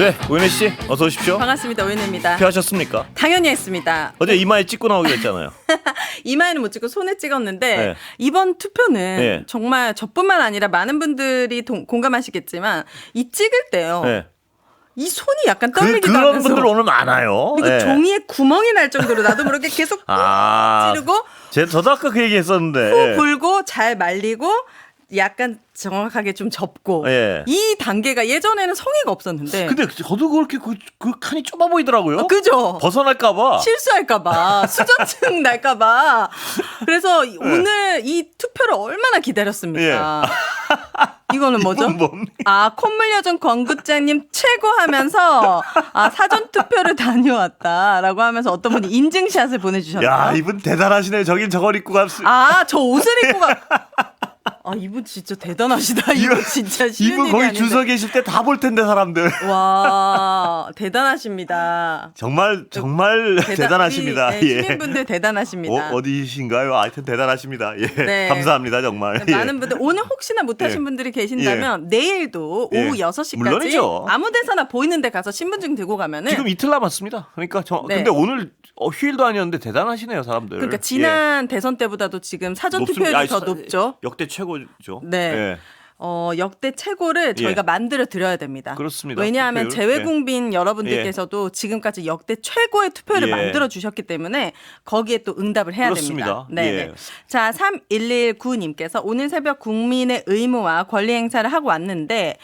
네, 오윤혜 씨 어서 오십시오. 반갑습니다. 오윤혜입니다. 투표하셨습니까? 당연히 했습니다. 어제 이마에 찍고 나오기로 했잖아요. 이마에는 못 찍고 손에 찍었는데 네. 이번 투표는 네. 정말 저뿐만 아니라 많은 분들이 공감하시겠지만 이 찍을 때요. 네. 이 손이 약간 떨리기도 그런 하면서 분들 오늘 많아요. 그리고 네. 종이에 구멍이 날 정도로 나도 모르게 계속 찌르고 저도 아까 그 얘기했었는데. 후 불고 잘 말리고 약간 정확하게 좀 접고 예. 이 단계가 예전에는 성의가 없었는데 근데 저도 그렇게 그 칸이 좁아 보이더라고요. 그죠? 벗어날까봐. 실수할까봐 수전증 날까봐 그래서 오늘 이 투표를 얼마나 기다렸습니까? 이거는 뭐죠? 콧물 요정 권구장님 최고 하면서 사전 투표를 다녀왔다라고 하면서 어떤 분이 인증샷을 보내주셨어요. 야, 이분 대단하시네요. 저긴 저걸 입고 갔습니다. 저 옷을 입고 이분 진짜 대단하시다. 이분 진짜 쉬운 이분 일이 거기 아닌데. 줄 서 계실 때 다 볼 텐데 사람들. 와 대단하십니다. 정말 대단하십니다. 우리, 시민분들 대단하십니다. 어디신가요? 하여튼 대단하십니다. 예. 네. 감사합니다 정말. 많은 분들 오늘 혹시나 못하신 분들이 계신다면 내일도 오후 6시까지 물론이죠. 아무 데서나 보이는 데 가서 신분증 들고 가면은 지금 이틀 남았습니다. 그러니까 근데 오늘 휴일도 아니었는데 대단하시네요 사람들. 그러니까 지난 대선 때보다도 지금 사전 투표율이 더 높죠. 역대 최고죠. 네. 예. 역대 최고를 저희가 만들어 드려야 됩니다. 그렇습니다. 왜냐하면 투표율. 재외국민 여러분들께서도 지금까지 역대 최고의 투표를 만들어 주셨기 때문에 거기에 또 응답을 해야 그렇습니다. 됩니다. 네. 자, 3119님께서 오늘 새벽 국민의 의무와 권리 행사를 하고 왔는데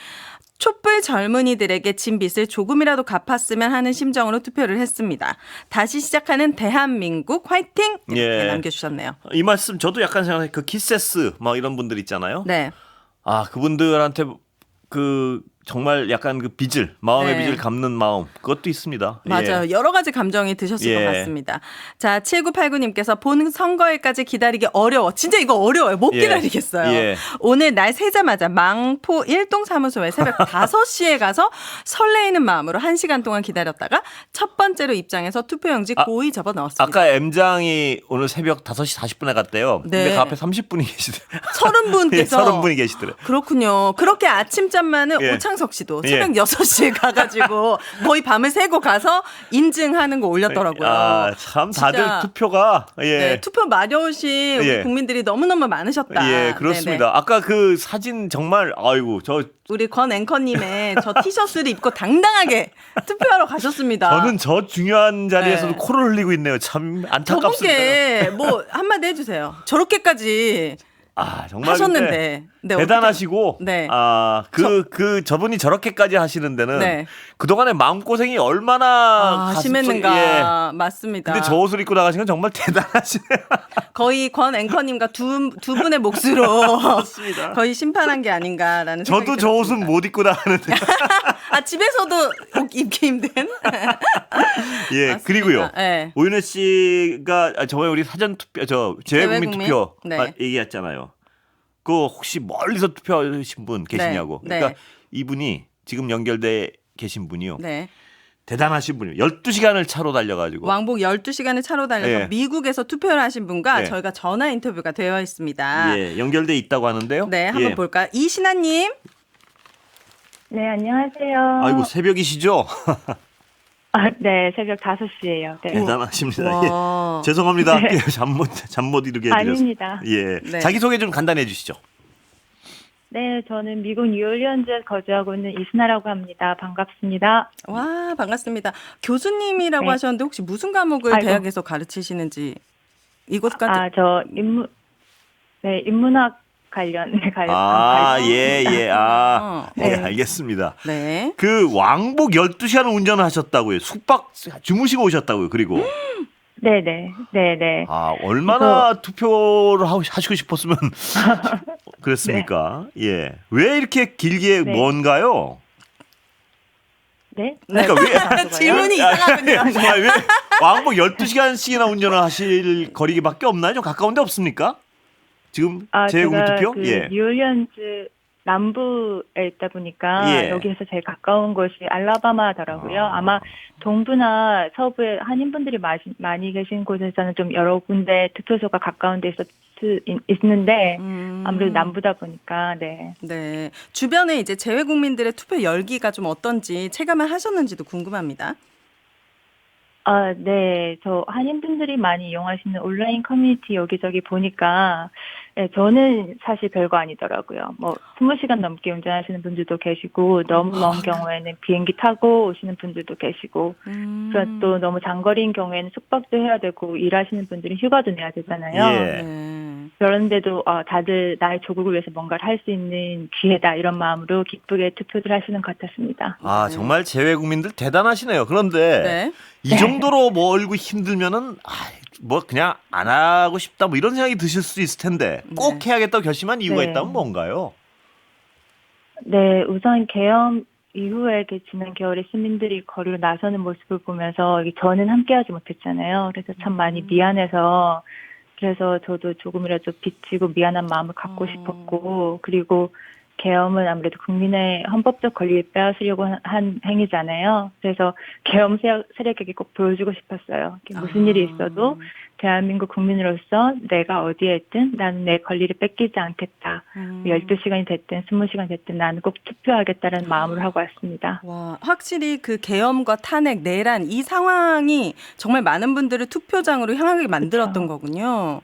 촛불 젊은이들에게 진 빚을 조금이라도 갚았으면 하는 심정으로 투표를 했습니다. 다시 시작하는 대한민국 화이팅! 이렇게 남겨주셨네요. 이 말씀 저도 약간 생각해. 그 키세스 막 이런 분들 있잖아요. 네. 그분들한테 정말 약간 그 마음의 네. 빚을 갚는 마음 그것도 있습니다. 맞아요. 여러 가지 감정이 드셨을 것 같습니다. 자, 7989님께서 본 선거일까지 기다리기 어려워. 진짜 이거 어려워요. 못 기다리겠어요. 오늘 날 새자마자 망포 1동 사무소에 새벽 5시에 가서 설레이는 마음으로 1시간 동안 기다렸다가 첫 번째로 입장해서 투표용지 고이 접어 넣었습니다. 아까 M장이 오늘 새벽 5시 40분에 갔대요. 근데 그 앞에 30분이 계시더라고요. 30분께서 30분이 계시더라고요. 그렇군요. 그렇게 아침잠 많은 오창석 씨도 새벽 6시에 가가지고 거의 밤을 새고 가서 인증하는 거 올렸더라고요. 참 다들 투표가 투표 마려우신 우리 국민들이 너무너무 많으셨다. 예, 그렇습니다. 네네. 아까 그 사진 정말 우리 권 앵커님의 저 티셔츠를 입고 당당하게 투표하러 가셨습니다. 저는 저 중요한 자리에서도 코를 흘리고 있네요. 참 안타깝습니다. 저분께 뭐 한마디 해주세요. 저렇게까지 정말 하셨는데 대단하시고 저분이 저렇게까지 하시는 데는 그동안의 마음고생이 얼마나 심했는가. 맞습니다. 근데 저 옷을 입고 나가신 건 정말 대단하시네요. 거의 권 앵커님과 두 분의 몫으로 거의 심판한 게 아닌가라는 생각이 저도 저 옷은 못 입고 나가는데 집에서도 옷 입기 힘든 맞습니다. 그리고요 오윤혜 씨가 저번에 우리 사전 투표 재외국민 투표 얘기했잖아요. 그 혹시 멀리서 투표하신 분 계시냐고. 그러니까 이분이 지금 연결돼 계신 분이요. 대단하신 분이요. 12시간을 차로 달려가지고. 왕복 12시간을 차로 달려서 미국에서 투표를 하신 분과 저희가 전화 인터뷰가 되어 있습니다. 연결돼 있다고 하는데요. 네, 한번 볼까요? 이신아님. 네, 안녕하세요. 아이고, 새벽이시죠? 네, 새벽 5시예요. 네. 대단하십니다. 죄송합니다. 잠 못 이루게 해드려서. 아닙니다. 자기소개 좀 간단히 해주시죠. 네, 저는 미국 뉴올리언즈에 거주하고 있는 이순아라고 합니다. 반갑습니다. 와, 반갑습니다. 교수님이라고 하셨는데 혹시 무슨 과목을 대학에서 가르치시는지 이곳까지? 저 인문학 관련. 알겠습니다. 그 왕복 12시간 운전을 하셨다고요. 숙박 주무시고 오셨다고요. 그리고 네네. 얼마나 투표를 하시고 싶었으면 그랬습니까? 왜 이렇게 길게 먼가요? 네? 그러니까 왜 질문이 이상하군요. 왜 왕복 12시간씩이나 운전을 하실 거리밖에 없나요? 좀 가까운 데 없습니까? 지금 재외국민 투표? 뉴올리언즈 남부에 있다 보니까 여기에서 제일 가까운 곳이 알라바마더라고요. 아마 동부나 서부에 한인분들이 많이 계신 곳에서는 좀 여러 군데 투표소가 가까운 데 있는데 아무래도 남부다 보니까 네. 네. 주변에 이제 재외국민들의 투표 열기가 좀 어떤지 체감을 하셨는지도 궁금합니다. 네. 저 한인분들이 많이 이용하시는 온라인 커뮤니티 여기저기 보니까 네, 저는 사실 별거 아니더라고요. 뭐 20시간 넘게 운전하시는 분들도 계시고 너무 먼 경우에는 비행기 타고 오시는 분들도 계시고 그리고 또 너무 장거리인 경우에는 숙박도 해야 되고 일하시는 분들은 휴가도 내야 되잖아요. 그런데도 다들 나의 조국을 위해서 뭔가를 할 수 있는 기회다 이런 마음으로 기쁘게 투표를 하시는 것 같았습니다. 정말 재외국민들 대단하시네요. 그런데 이 정도로 멀고 힘들면은 뭐 그냥 안 하고 싶다 뭐 이런 생각이 드실 수 있을 텐데 꼭 해야겠다고 결심한 이유가 있다면 뭔가요? 네, 우선 계엄 이후에 지난 겨울에 시민들이 거리로 나서는 모습을 보면서 저는 함께하지 못했잖아요. 그래서 참 많이 미안해서 그래서 저도 조금이라도 빚지고 미안한 마음을 갖고 싶었고 그리고 계엄은 아무래도 국민의 헌법적 권리를 빼앗으려고 한 행위잖아요. 그래서 계엄 세력에게 꼭 보여주고 싶었어요. 무슨 일이 있어도 대한민국 국민으로서 내가 어디에 있든 나는 내 권리를 뺏기지 않겠다. 12시간이 됐든 20시간이 됐든 나는 꼭 투표하겠다는 마음으로 하고 왔습니다. 와, 확실히 그 계엄과 탄핵, 내란 이 상황이 정말 많은 분들을 투표장으로 향하게 만들었던 거군요.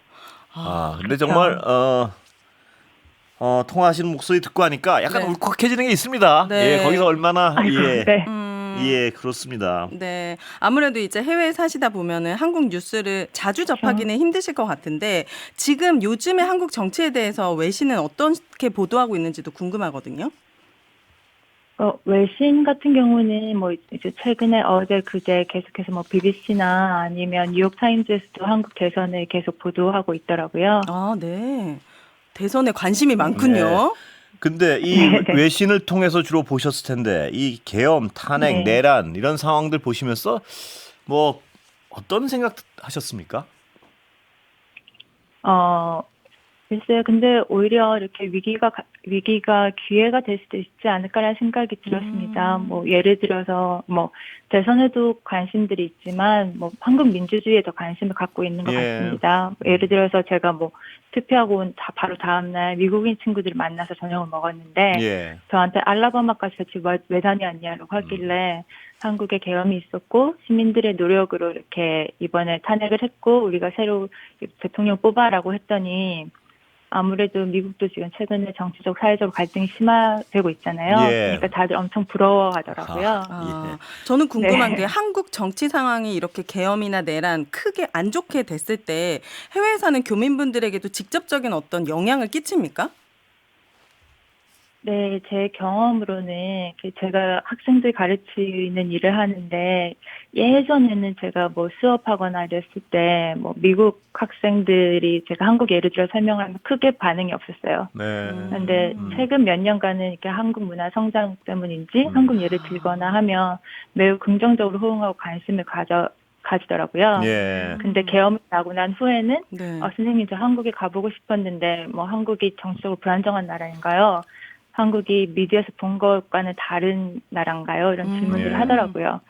근데 정말 통화하시는 목소리 듣고 하니까 약간 울컥해지는 게 있습니다. 거기서 얼마나 그렇습니다. 네, 아무래도 이제 해외에 사시다 보면은 한국 뉴스를 자주 접하기는 힘드실 것 같은데 지금 요즘에 한국 정치에 대해서 외신은 어떻게 보도하고 있는지도 궁금하거든요. 외신 같은 경우는 뭐 이제 최근에 어제 그제 계속해서 뭐 BBC나 아니면 뉴욕타임즈에서도 한국 대선을 계속 보도하고 있더라고요. 네. 대선에 관심이 많군요. 근데 이 외신을 통해서 주로 보셨을 텐데 이 계엄, 탄핵, 내란 이런 상황들 보시면서 뭐 어떤 생각 하셨습니까? 글쎄요. 근데 오히려 이렇게 위기가 기회가 될 수도 있지 않을까라는 생각이 들었습니다. 뭐 예를 들어서 뭐 대선에도 관심들이 있지만 뭐 한국 민주주의에 더 관심을 갖고 있는 것 같습니다. 예를 들어서 제가 뭐 투표하고 온 바로 다음 날 미국인 친구들을 만나서 저녁을 먹었는데 저한테 알라바마까지 같이 왜 다녀왔냐고 하길래 한국에 계엄이 있었고 시민들의 노력으로 이렇게 이번에 탄핵을 했고 우리가 새로 대통령 뽑아라고 했더니 아무래도 미국도 지금 최근에 정치적, 사회적 갈등이 심화되고 있잖아요. 그러니까 다들 엄청 부러워하더라고요. 저는 궁금한 게 한국 정치 상황이 이렇게 계엄이나 내란 크게 안 좋게 됐을 때 해외에 사는 교민분들에게도 직접적인 어떤 영향을 끼칩니까? 네, 제 경험으로는 제가 학생들 가르치는 일을 하는데 예전에는 제가 뭐 수업하거나 이랬을 때 뭐 미국 학생들이 제가 한국 예를 들어 설명하면 크게 반응이 없었어요. 그런데 최근 몇 년간은 이렇게 한국 문화 성장 때문인지 한국 예를 들거나 하면 매우 긍정적으로 호응하고 관심을 가지더라고요. 근데 계엄이 나고 난 후에는 선생님 저 한국에 가보고 싶었는데 뭐 한국이 정치적으로 불안정한 나라인가요? 한국이 미디어에서 본 것과는 다른 나라인가요? 이런 질문들을 하더라고요.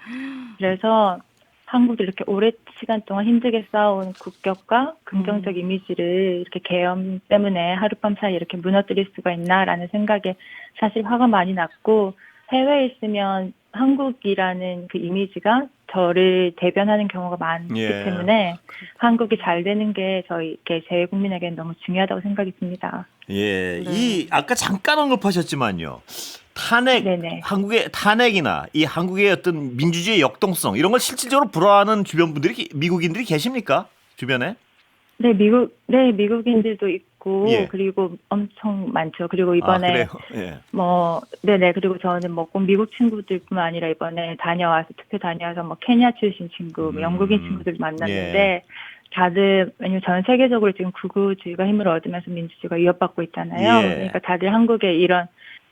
그래서 한국이 이렇게 오랜 시간 동안 힘들게 쌓아온 국격과 긍정적 이미지를 이렇게 계엄 때문에 하룻밤 사이에 이렇게 무너뜨릴 수가 있나라는 생각에 사실 화가 많이 났고 해외에 있으면 한국이라는 그 이미지가 저를 대변하는 경우가 많기 때문에 한국이 잘 되는 게 저희 재외국민에게는 너무 중요하다고 생각이 듭니다. 이 아까 잠깐 언급하셨지만요. 탄핵, 한국의 탄핵이나 이 한국의 어떤 민주주의 역동성 이런 걸 실질적으로 불허하는 주변 분들이 미국인들이 계십니까? 주변에? 네, 미국인들도 있고 그리고 엄청 많죠. 그리고 이번에 그리고 저는 뭐 꼭 미국 친구들뿐만 아니라 이번에 투표 다녀와서 뭐 케냐 출신 친구, 영국인 친구들 만났는데 다들 왜냐면 전 세계적으로 지금 극우주의가 힘을 얻으면서 민주주의가 위협받고 있잖아요. 그러니까 다들 한국의 이런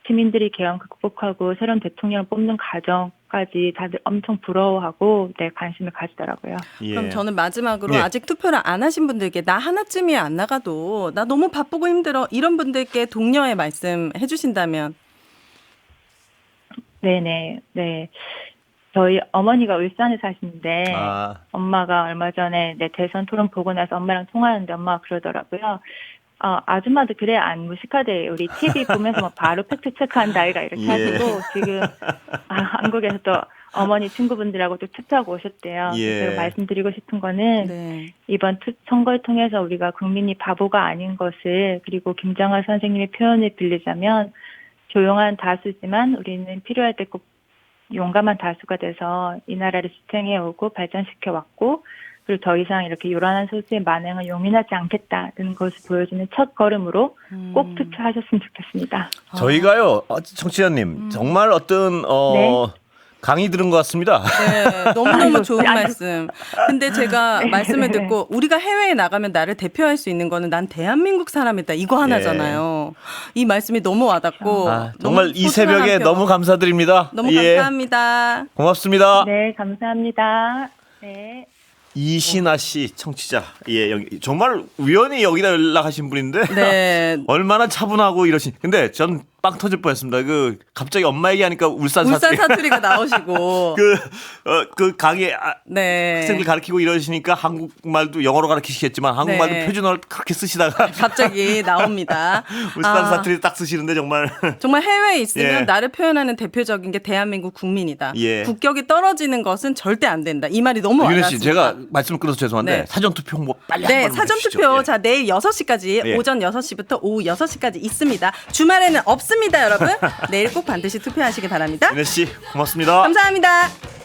시민들이 계엄 극복하고 새로운 대통령을 뽑는 과정 것까지 다들 엄청 부러워하고 네, 관심을 가지더라고요. 예. 그럼 저는 마지막으로 예. 아직 투표를 안 하신 분들께 나 하나쯤이 안 나가도 나 너무 바쁘고 힘들어 이런 분들께 독려의 말씀 해주신다면. 네네. 네. 저희 어머니가 울산에 사시는데 엄마가 얼마 전에 대선 토론 보고 나서 엄마랑 통화하는데 엄마가 그러더라고요. 아줌마도 그래 안 무식하대. 우리 TV 보면서 뭐 바로 팩트 체크한다 아이가 이렇게 하시고 지금 한국에서 또 어머니 친구분들하고 또 투표하고 오셨대요. 제가 말씀드리고 싶은 거는 이번 선거를 통해서 우리가 국민이 바보가 아닌 것을 그리고 김장하 선생님의 표현을 빌리자면 조용한 다수지만 우리는 필요할 때 꼭 용감한 다수가 돼서 이 나라를 지탱해오고 발전시켜왔고 그리고 더 이상 이렇게 요란한 소수의 만행을 용인하지 않겠다는 것을 보여주는 첫 걸음으로 꼭 투표하셨으면 좋겠습니다. 저희가요, 청취자님 정말 어떤 강의 들은 것 같습니다. 네, 너무너무 좋은 말씀. 근데 제가 말씀을 듣고 우리가 해외에 나가면 나를 대표할 수 있는 거는 난 대한민국 사람이다. 이거 하나잖아요. 이 말씀이 너무 와닿고 정말 이 새벽에 너무 감사드립니다. 너무 감사합니다. 고맙습니다. 네, 감사합니다. 네. 이신아 씨 청취자. 정말 우연히 여기다 연락하신 분인데 얼마나 차분하고 이러신. 근데 전 빵 터질 뻔했습니다. 갑자기 엄마 얘기하니까 울산 사투리가 나오시고 그 강의 학생들 가르치고 이러시니까 한국말도 영어로 가르치시겠지만 한국말도 표준어를 그렇게 쓰시다가 갑자기 나옵니다. 울산 사투리 딱 쓰시는데 정말 해외에 있으면 나를 표현하는 대표적인 게 대한민국 국민이다. 국격이 떨어지는 것은 절대 안 된다. 이 말이 너무 와닿습니다. 윤혜 씨, 제가 말씀을 끊어서 죄송한데 사전 투표 홍보 빨리 한번 해주시죠. 사전 투표 자 내일 6시까지 오전 6시부터 오후 6시까지 있습니다. 주말에는 없습니다, 여러분. 내일 꼭 반드시 투표하시기 바랍니다. 윤혜 씨, 고맙습니다. 감사합니다.